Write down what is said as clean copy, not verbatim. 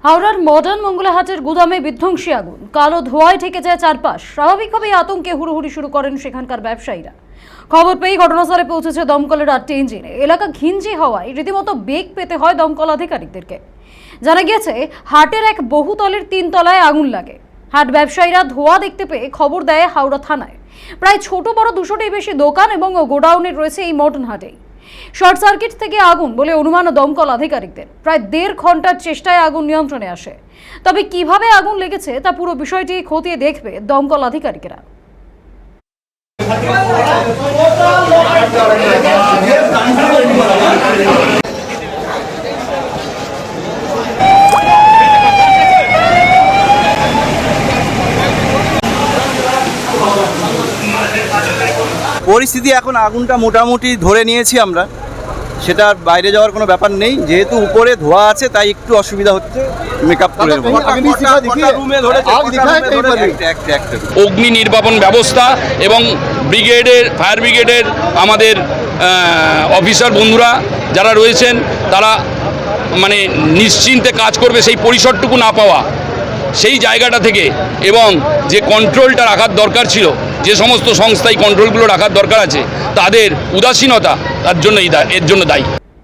হাওড়ার মডার্ন মঙ্গলাহাটের গুদামে বিধ্বংসী আগুন, কালো ধোঁয়ায় ঢেকে যায় চারপাশ। স্বাভাবিকভাবেই আতঙ্কে হুড়োহুড়ি শুরু করেন সেখানকার ব্যবসায়ীরা। খবর পেয়ে ঘটনাস্থলে পৌঁছেছে দমকলের 8টি ইঞ্জিন। এলাকা ঘিঞ্জি হওয়ায় রীতিমতো বেগ পেতে হয় দমকল আধিকারিকদেরকে। জানা গিয়েছে, হাটের এক বহুতলের 3 তলায় আগুন লাগে। হাট ব্যবসায়ীরা ধোঁয়া দেখতে পেয়ে খবর দেয় হাওড়া থানায়। প্রায় ছোট বড় 200টির বেশি দোকান এবং গোডাউনে রয়েছে এই মডার্ন হাটেই। শর্ট সার্কিট থেকে আগুন বলে অনুমান দমকল আধিকারিকদের। প্রায় 1.5 ঘন্টার চেষ্টায় আগুন নিয়ন্ত্রণে আসে। তবে কিভাবে আগুন লেগেছে তা পুরো বিষয়টি খতিয়ে দেখবে দমকল আধিকারিকেরা। পরিস্থিতি এখন আগুনটা মোটামুটি ধরে নিয়েছি আমরা, সেটা বাইরে যাওয়ার কোনো ব্যাপার নেই। যেহেতু উপরে ধোয়া আছে তাই একটু অসুবিধা হচ্ছে মেকআপ করে। অগ্নি নির্বাপন ব্যবস্থা এবং ব্রিগেডের, ফায়ার ব্রিগেডের আমাদের অফিসার বন্ধুরা যারা রয়েছেন তারা মানে নিশ্চিন্তে কাজ করবে সেই পরিসরটুকু না পাওয়া, সেই জায়গাটা থেকে এবং যে কন্ট্রোলটা রাখার দরকার ছিল, যে সমস্ত সংস্থায় কন্ট্রোলগুলো রাখার দরকার আছে, তাদের উদাসীনতা এর জন্য দায়ী।